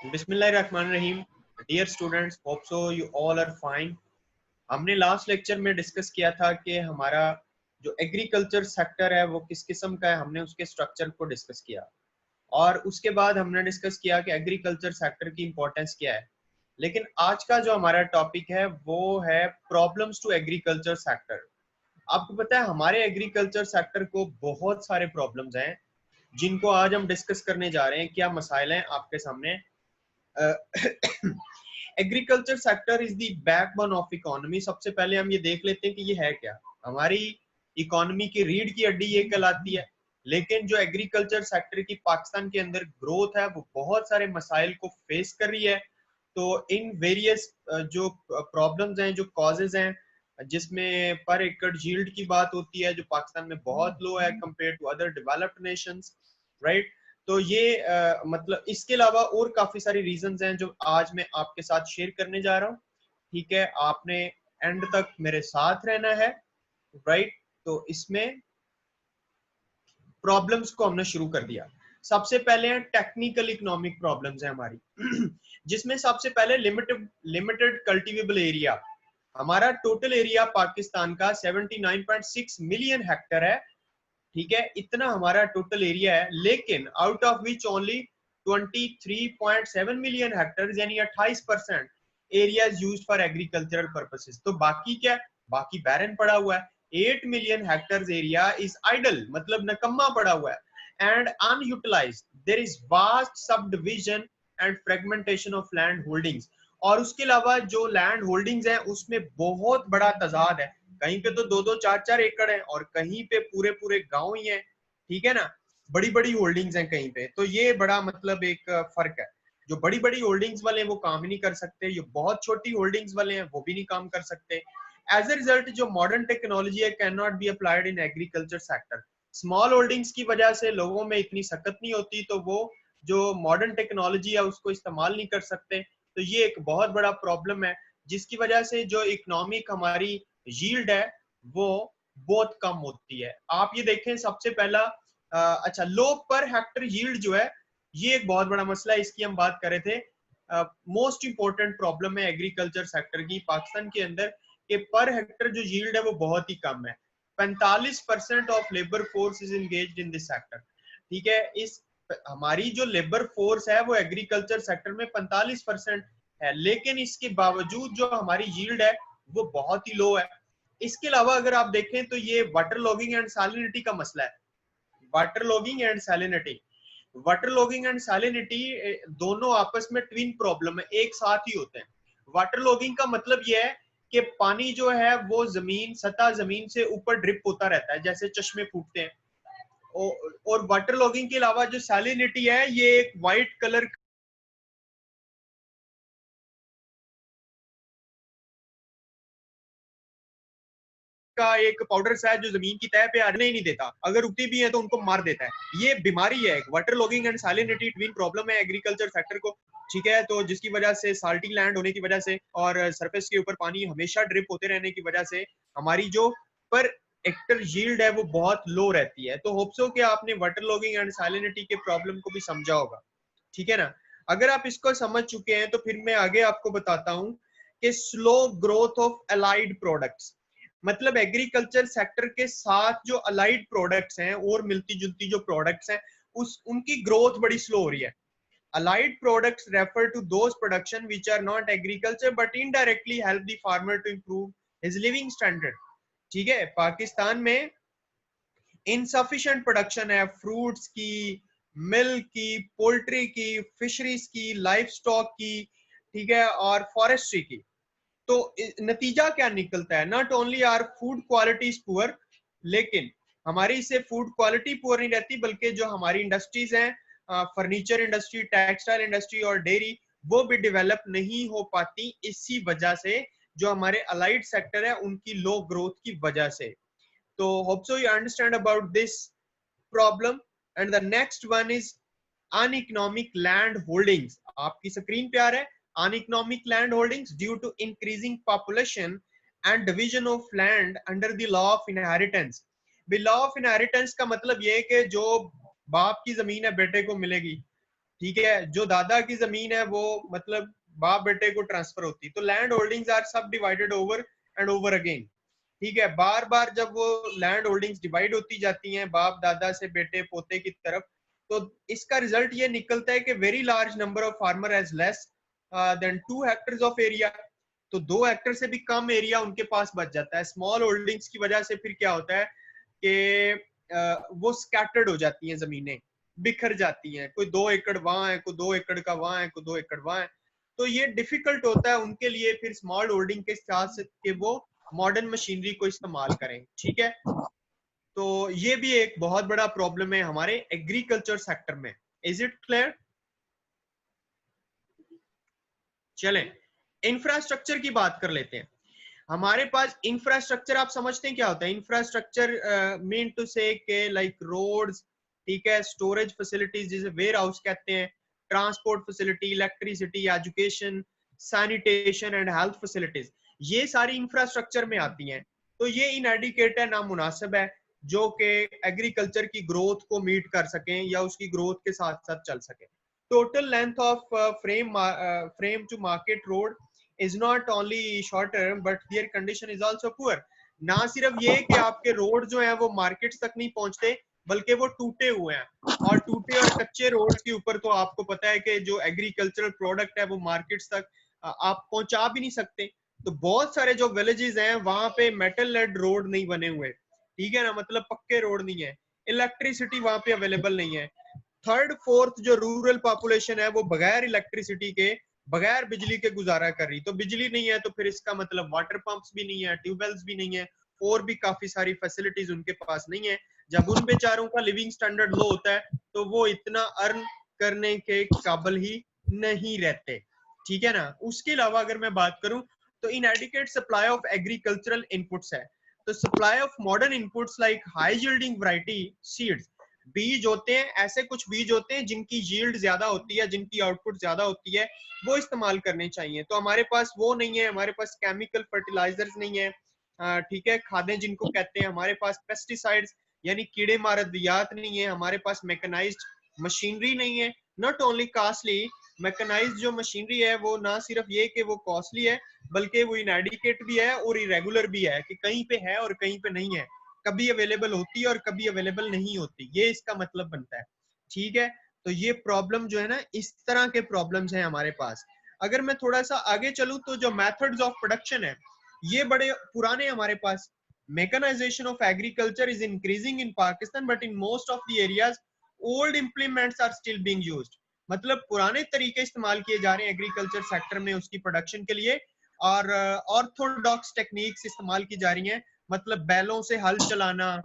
बिस्मिल्लाहिर्रहमानिर्रहीम। Dear students, hope so you all are fine. हमने last lecture में discuss किया था कि हमारा जो एग्रीकल्चर सेक्टर है वो किस किस्म का है। हमने उसके स्ट्रक्चर को डिस्कस किया और उसके बाद हमने डिस्कस किया कि एग्रीकल्चर सेक्टर की इंपॉर्टेंस क्या है। लेकिन आज का जो हमारा टॉपिक है वो है प्रॉब्लम्स टू एग्रीकल्चर सेक्टर। आपको पता है हमारे एग्रीकल्चर सेक्टर को बहुत सारे प्रॉब्लम्स हैं जिनको आज हम डिस्कस करने जा रहे हैं। क्या मसाइल हैं आपके सामने। Agriculture sector is the backbone of economy. सबसे पहले हम ये देख लेते हैं कि ये है क्या। हमारी इकोनॉमी की रीढ़ की हड्डी ये कहलाती है। लेकिन जो एग्रीकल्चर सेक्टर की पाकिस्तान के अंदर ग्रोथ है वो बहुत सारे मसाइल को फेस कर रही है। तो इन वेरियस जो प्रॉब्लम्स हैं, जो कॉजेज हैं, जिसमें पर एकड़ यील्ड की बात होती है जो पाकिस्तान में बहुत लो है compare to other developed nations, right. तो ये मतलब इसके अलावा और काफी सारी रीजंस हैं जो आज मैं आपके साथ शेयर करने जा रहा हूँ। ठीक है, आपने एंड तक मेरे साथ रहना है, राइट। तो इसमें प्रॉब्लम्स को हमने शुरू कर दिया। सबसे पहले हैं टेक्निकल इकोनॉमिक प्रॉब्लम्स है हमारी जिसमें सबसे पहले लिमिटेड लिमिटेड कल्टीवेबल एरिया। हमारा टोटल एरिया पाकिस्तान का 79.6 मिलियन हेक्टेयर है। ठीक है, इतना हमारा टोटल एरिया है, लेकिन out of which only 23.7 million hectare यानी 28% area is used for agricultural purposes. तो बाकी क्या, बाकी बैरन पड़ा हुआ है। 8 million hectare area is idle, मतलब नकम्मा पड़ा हुआ है and unutilised. There is vast sub division and fragmentation of land holdings. और उसके अलावा जो लैंड होल्डिंग्स हैं उसमें बहुत बड़ा तजाद है। कहीं पे तो 2-2 4-4 एकड़ है और कहीं पे पूरे पूरे गांव ही है। ठीक है ना, बड़ी बड़ी होल्डिंग्स हैं कहीं पे। तो ये बड़ा मतलब एक फर्क है। जो बड़ी बड़ी होल्डिंग्स वाले हैं वो काम ही नहीं कर सकते, जो बहुत छोटी होल्डिंग्स वाले हैं वो भी नहीं काम कर सकते। एज ए रिजल्ट जो मॉडर्न टेक्नोलॉजी है can not be applied in agriculture sector. Small holdings की वजह से लोगों में इतनी सकत नहीं होती, तो वो जो मॉडर्न टेक्नोलॉजी है उसको इस्तेमाल नहीं कर सकते। तो ये एक बहुत बड़ा प्रॉब्लम है जिसकी वजह से जो इकोनॉमिक हमारी यील्ड है वो बहुत कम होती है। आप ये देखें, सबसे पहला अच्छा, लो पर हेक्टर यील्ड जो है ये एक बहुत बड़ा मसला है, इसकी हम बात कर रहे थे। मोस्ट इंपॉर्टेंट प्रॉब्लम है एग्रीकल्चर सेक्टर की पाकिस्तान के अंदर कि पर हेक्टर जो यील्ड है वो बहुत ही कम है। 45% of labour force is engaged in this sector. ठीक है, इस हमारी जो लेबर फोर्स है वो एग्रीकल्चर सेक्टर में 45% है, लेकिन इसके बावजूद जो हमारी यील्ड है वो बहुत ही लो है। इसके अलावा अगर आप देखें तो ये वाटर लॉगिंग एंड सैलिनिटी का मसला है। Water logging and salinity, water logging and salinity दोनों आपस में ट्विन प्रॉब्लम है, एक साथ ही होते हैं। वाटर लॉगिंग का मतलब यह है कि पानी जो है वो जमीन सतह जमीन से ऊपर ड्रिप होता रहता है जैसे चश्मे फूटते हैं। और वाटर लॉगिंग के अलावा जो सैलिनिटी है ये एक वाइट कलर का एक पाउडर सा है जो जमीन की तह पे आने ही नहीं देता, अगर उगती भी है तो उनको मार देता है। ये बीमारी है, water logging and salinity twin problem है एग्रीकल्चर सेक्टर को। ठीक है, तो जिसकी वजह से साल्टी लैंड होने की वजह से और सरफेस के ऊपर पानी हमेशा ड्रिप होते रहने की वजह से हमारी जो पर हेक्टर यील्ड है वो बहुत लो रहती है। तो होप्स हो कि आपने वाटर लॉगिंग एंड सैलिनिटी के प्रॉब्लम को भी समझा होगा। ठीक है ना, अगर आप इसको समझ चुके हैं तो फिर मैं आगे आपको बताता हूं कि slow growth of allied products. मतलब एग्रीकल्चर सेक्टर के साथ जो अलाइड प्रोडक्ट्स हैं और मिलती जुलती जो प्रोडक्ट्स हैं उस उनकी ग्रोथ बड़ी स्लो हो रही है। Allied products refer to those production which are not agriculture but indirectly help the farmer to improve his living standard. ठीक है, पाकिस्तान में इनसफिशिएंट प्रोडक्शन है फ्रूट्स की, मिल्क की, पोल्ट्री की, फिशरीज की, लाइफ स्टॉक की, ठीक है, और फॉरेस्ट्री की। तो नतीजा क्या निकलता है, not only our food quality is poor, लेकिन हमारी इससे फूड क्वालिटी पुअर नहीं रहती बल्कि जो हमारी इंडस्ट्रीज हैं, फर्नीचर इंडस्ट्री, टेक्सटाइल इंडस्ट्री और डेयरी, वो भी डेवलप नहीं हो पाती इसी वजह से, जो हमारे अलाइड सेक्टर है उनकी लो ग्रोथ की वजह से। तो hope so you understand about this problem. And the next one is uneconomic land holdings. आपकी स्क्रीन पे आ रहा है, uneconomic land holdings due to increasing population and division of land under the law of inheritance। भी law of inheritance का मतलब ये है कि जो बाप की जमीन है बेटे को मिलेगी। ठीक है, जो दादा की जमीन है वो मतलब बाप बेटे को ट्रांसफर होती, तो लैंड होल्डिंग्स आर सब divided over and over again. ठीक है, बार बार जब वो लैंड होल्डिंग्स डिवाइड होती जाती हैं बाप दादा से बेटे पोते की तरफ, तो इसका रिजल्ट ये निकलता है कि very large number of farmer has less than 2 hectares of area. तो 2 हेक्टेयर से भी कम एरिया उनके पास बच जाता है। स्मॉल होल्डिंग्स की वजह से फिर क्या होता है कि वो स्कैटर्ड हो जाती हैं, जमीनें बिखर जाती हैं, कोई 2 एकड़ वहां है, कोई 2 एकड़ का वहां है, कोई 2 एकड़ वहां है। तो ये डिफिकल्ट होता है उनके लिए फिर स्मॉल होल्डिंग के साथ कि वो मॉडर्न मशीनरी को इस्तेमाल करें। ठीक है, तो ये भी एक बहुत बड़ा प्रॉब्लम है हमारे एग्रीकल्चर सेक्टर में। Is it clear? चलें इंफ्रास्ट्रक्चर की बात कर लेते हैं। हमारे पास इंफ्रास्ट्रक्चर आप समझते हैं क्या होता है? इंफ्रास्ट्रक्चर मीन टू से के लाइक रोड्स, ठीक है, स्टोरेज फैसिलिटीज जिसे वेयर हाउस कहते हैं, transport facility, electricity, education, sanitation and health facilities, ये सारी इंफ्रास्ट्रक्चर में आती हैं। तो ये इनएडिकेट है, नामुनासिब है, जो कि एग्रीकल्चर की ग्रोथ को मीट कर सकें या उसकी ग्रोथ के साथ साथ चल सके। Total length of farm to market road is not only shorter but their condition is also poor। ना सिर्फ ये कि आपके रोड जो है वो मार्केट्स तक नहीं पहुंचते, बल्कि वो टूटे हुए हैं, और टूटे और कच्चे रोड्स के ऊपर तो आपको पता है कि जो एग्रीकल्चरल प्रोडक्ट है वो मार्केट्स तक आप पहुंचा भी नहीं सकते। तो बहुत सारे जो विलेजेस हैं वहां पे मेटल लेड रोड नहीं बने हुए, ठीक है ना, मतलब पक्के रोड नहीं है, इलेक्ट्रिसिटी वहां पे अवेलेबल नहीं है। थर्ड फोर्थ जो रूरल पॉपुलेशन है वो बगैर इलेक्ट्रिसिटी के, बगैर बिजली के गुजारा कर रही। तो बिजली नहीं है तो फिर इसका मतलब वाटर पंप्स भी नहीं है, ट्यूबवेल्स भी नहीं है, और भी काफी सारी फैसिलिटीज उनके पास नहीं है। जब उन बेचारों का लिविंग स्टैंडर्ड लो होता है तो वो इतना अर्न करने के काबिल ही नहीं रहते। ठीक है ना। उसके अलावा अगर मैं बात करूं तो इनएडिक्वेट सप्लाई ऑफ एग्रीकल्चरल इनपुट्स है। तो supply of modern inputs like high yielding variety seeds, बीज होते हैं, ऐसे कुछ बीज होते हैं जिनकी यील्ड ज्यादा होती है, जिनकी आउटपुट ज्यादा होती है, वो इस्तेमाल करने चाहिए। तो हमारे पास वो नहीं है, हमारे पास केमिकल फर्टिलाइजर्स नहीं है, ठीक है, खादें जिनको कहते हैं, हमारे पास पेस्टिसाइड्स यानी कीड़े मार अद्वियात नहीं है, हमारे पास मैकेनाइज्ड मशीनरी नहीं है। नॉट ओनली कॉस्टली, मैकेनाइज्ड जो मशीनरी है वो ना सिर्फ ये कि वो कॉस्टली है, बल्कि वो इनएडिकेट भी है और इरेगुलर भी है, कि कहीं पे है और कहीं पे नहीं है, कभी अवेलेबल होती है और कभी अवेलेबल नहीं होती, ये इसका मतलब बनता है। ठीक है, तो ये प्रॉब्लम जो है ना, इस तरह के प्रॉब्लम्स हैं हमारे पास। अगर मैं थोड़ा सा आगे चलूं तो जो मेथड्स ऑफ प्रोडक्शन है ये बड़े पुराने हमारे पास। Mechanization of agriculture is increasing in Pakistan but in most of the areas old implements are still being used. मतलब पुराने तरीके इस्तेमाल किए जा रहे हैं एग्रीकल्चर सेक्टर में उसकी प्रोडक्शन के लिए, और ऑर्थोडॉक्स टेक्निक्स इस्तेमाल की जा रही हैं, मतलब बैलों से हल चलाना,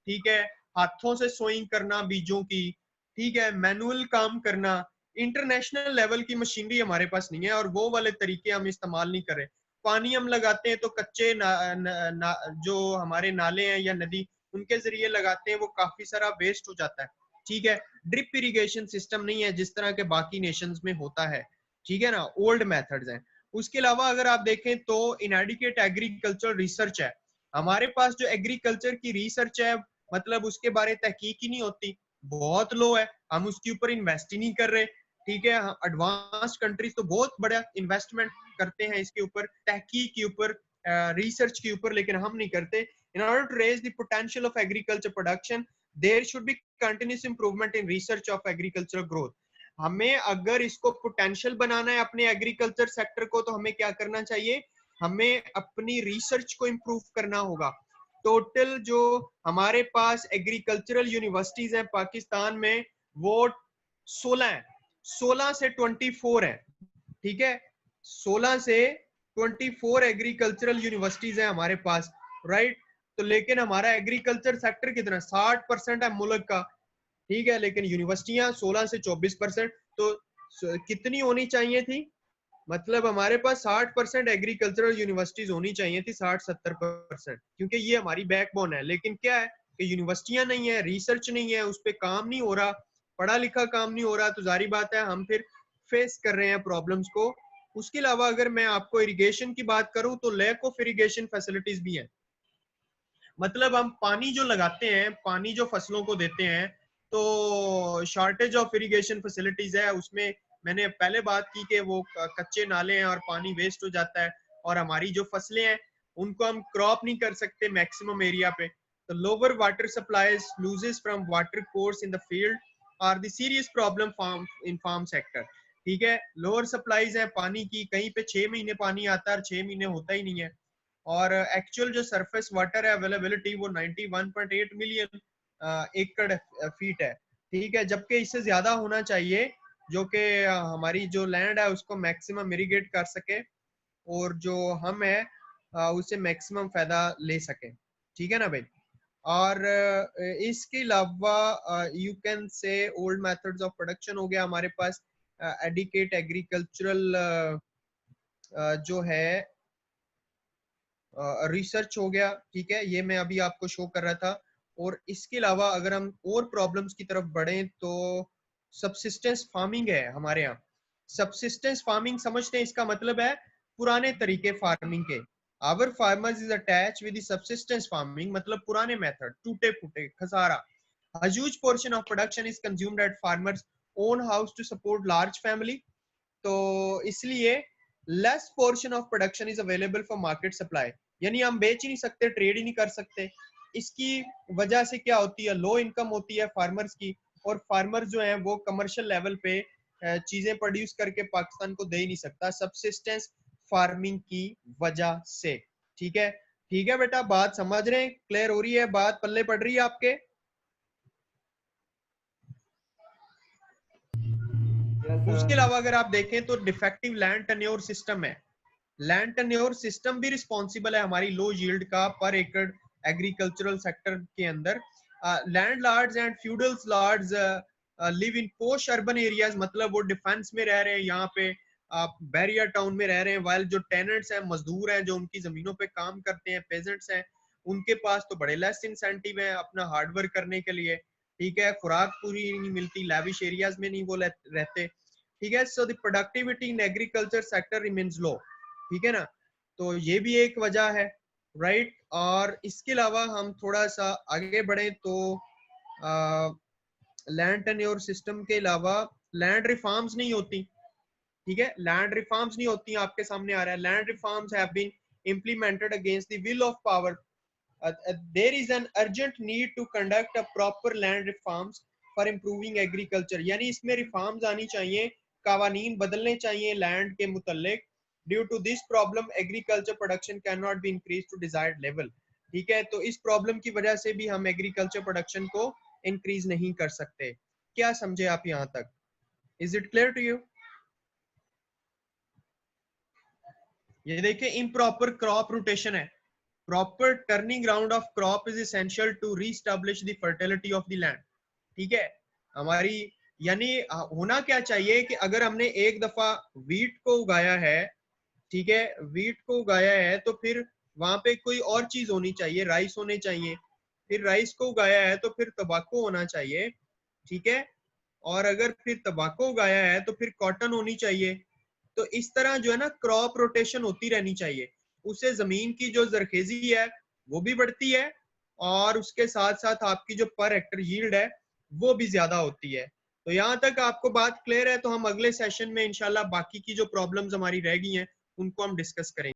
ठीक है, हाथों से सोइंग करना बीजों की, ठीक है, मैनुअल काम करना। इंटरनेशनल लेवल की मशीनरी हमारे पास नहीं है और वो वाले तरीके हम इस्तेमाल नहीं कर रहे। पानी हम लगाते हैं तो कच्चे जो हमारे नाले हैं या नदी, उनके जरिए लगाते हैं, वो काफी सारा वेस्ट हो जाता है। ठीक है, ड्रिप इरिगेशन सिस्टम नहीं है जिस तरह के बाकी नेशंस में होता है। ठीक है ना, ओल्ड मेथड्स हैं। उसके अलावा अगर आप देखें तो इनएडिक्वेट एग्रीकल्चर रिसर्च है। हमारे पास जो एग्रीकल्चर की रिसर्च है, मतलब उसके बारे तहकीक ही नहीं होती, बहुत लो है, हम उसके ऊपर इन्वेस्ट ही नहीं कर रहे। ठीक है, एडवांस कंट्रीज तो बहुत बड़ा इन्वेस्टमेंट करते हैं इसके ऊपर, तहकीक के ऊपर, रिसर्च के ऊपर, लेकिन हम नहीं करते। In order to raise the potential of agriculture production there should be continuous improvement in research of agricultural growth. हमें अगर इसको पोटेंशियल बनाना है अपने एग्रीकल्चर सेक्टर को, तो हमें क्या करना चाहिए, हमें अपनी रिसर्च को इंप्रूव करना होगा। टोटल जो हमारे पास एग्रीकल्चरल यूनिवर्सिटीज हैं पाकिस्तान में वो 16 है, 16 से 24 है। ठीक है, 16 से 24 एग्रीकल्चरल यूनिवर्सिटीज हैं हमारे पास, राइट। तो लेकिन हमारा एग्रीकल्चर सेक्टर कितना, 60% है मुल्क का। ठीक है, लेकिन यूनिवर्सिटियां 16 से 24%, तो कितनी होनी चाहिए थी, मतलब हमारे पास 60% एग्रीकल्चरल यूनिवर्सिटीज होनी चाहिए थी, 60-70%, क्योंकि ये हमारी बैकबोन है। लेकिन क्या है कि यूनिवर्सिटियां नहीं है, रिसर्च नहीं है, उस पर काम नहीं हो रहा, पढ़ा लिखा काम नहीं हो रहा, तो जारी बात है हम फिर फेस कर रहे हैं प्रॉब्लम्स को। उसके अलावा अगर मैं आपको इरिगेशन की बात करूं तो लैक ऑफ इरिगेशन फैसिलिटीज भी है। मतलब हम पानी जो लगाते हैं, पानी जो फसलों को देते हैं, तो शॉर्टेज ऑफ इरिगेशन फैसिलिटीज है, उसमें मैंने पहले बात की कि वो कच्चे नाले हैं और पानी वेस्ट हो जाता है, और हमारी जो फसलें हैं उनको हम क्रॉप नहीं कर सकते मैक्सिमम एरिया पे। तो lower water supplies losses from water course in the field are the serious problem farm in farm sector. ठीक है, लोअर सप्लाईज है पानी की, कहीं पे 6 महीने पानी आता है और 6 महीने होता ही नहीं है, और एक्चुअल जो सरफेस वाटर है अवेलेबिलिटी वो 91.8 मिलियन एकड़ फीट है। ठीक है, जबकि इससे ज्यादा होना चाहिए, जो कि हमारी जो लैंड है उसको मैक्सिमम इरिगेट कर सके, और जो हम है उससे मैक्सिमम फायदा ले सके। ठीक है ना भाई। और इसके अलावा you can say old methods of production हो गया हमारे पास, एडिकेट एग्रीकल्चरल जो है रिसर्च हो गया। ठीक है, ये मैं अभी आपको शो कर रहा था। और इसके अलावा अगर हम और प्रॉब्लम्स की तरफ बढ़ें तो सबसिस्टेंस फार्मिंग है हमारे यहाँ। सबसिस्टेंस फार्मिंग समझते हैं, इसका मतलब है पुराने तरीके फार्मिंग के। Our farmers is attach with subsistence farming, मतलब पुराने मेथड, टूटे फूटे खसारा। A huge portion of production is consumed at farmers own house to support large family, तो इसलिए less portion of production is available for market supply, यानी हम बेच ही नहीं सकते, ट्रेड ही नहीं कर सकते। इसकी वजह से क्या होती है, लो इनकम होती है फार्मर्स की, और फार्मर जो है वो कमर्शियल लेवल पे चीजें प्रोड्यूस करके पाकिस्तान को दे ही नहीं सकता, सबसिस्टेंस फार्मिंग की वजह से। ठीक है, ठीक है बेटा, बात समझ रहे हैं, क्लियर हो रही है बात, पल्ले पड़ रही है आपके? उसके अलावा अगर आप देखें तो डिफेक्टिव लैंड टेन्योर सिस्टम है। लैंड टेन्योर सिस्टम भी रिस्पॉन्सिबल है हमारी लो यील्ड का पर एकड़ एग्रीकल्चरल सेक्टर के अंदर। Landlords and feudals lords live in posh urban areas, मतलब वो डिफेंस में रह रहे हैं, यहाँ पे बैरियर टाउन में रह रहे हैं, वाइल जो टेनेंट्स हैं, मजदूर हैं जो उनकी जमीनों पे काम करते हैं, पेजेंट्स हैं, उनके पास तो बड़े लेस इंसेंटिव है अपना हार्ड वर्क करने के लिए। ठीक है, खुराक पूरी नहीं मिलती, लैविश एरियाज में नहीं वो रहते। ठीक है, so the productivity in agriculture sector remains low. ठीक है ना, तो ये भी एक वजह है, राइट। और इसके अलावा हम थोड़ा सा आगे बढ़े तो लैंड टेन्योर सिस्टम के अलावा लैंड रिफॉर्म्स नहीं होती। ठीक है, लैंड रिफॉर्म्स नहीं होती, आपके सामने आ रहा है, land reforms have been implemented against the will of power. There is an urgent need to conduct a proper land reforms for improving agriculture, यानी इसमें रिफॉर्म्स आनी चाहिए, कावानीन बदलने चाहिए लैंड के मुतल्लिक। Due to this problem agriculture production can not be increase to desired level. ठीक है, तो इस प्रॉब्लम की वजह से भी हम एग्रीकल्चर प्रोडक्शन को इंक्रीज नहीं कर सकते। क्या समझे आप यहाँ तक? Is it clear to you? ये देखिए, इम्प्रॉपर क्रॉप रोटेशन है। Proper turning ground of crop is essential to reestablish the fertility of the land. ठीक है, हमारी यानी होना क्या चाहिए कि अगर हमने एक दफा वीट को उगाया है, ठीक है, वीट को उगाया है, तो फिर वहां पे कोई और चीज होनी चाहिए, राइस होने चाहिए। फिर राइस को उगाया है तो फिर तंबाकू होना चाहिए। ठीक है, और अगर फिर तंबाकू उगाया है तो फिर कॉटन होनी चाहिए। तो इस तरह जो है ना क्रॉप रोटेशन होती रहनी चाहिए, उससे जमीन की जो जरखेजी है वो भी बढ़ती है, और उसके साथ साथ आपकी जो पर हेक्टर यील्ड है वो भी ज्यादा होती है। तो यहाँ तक आपको बात क्लियर है? तो हम अगले सेशन में इंशाल्लाह बाकी की जो प्रॉब्लम्स हमारी रह गई हैं उनको हम डिस्कस करेंगे।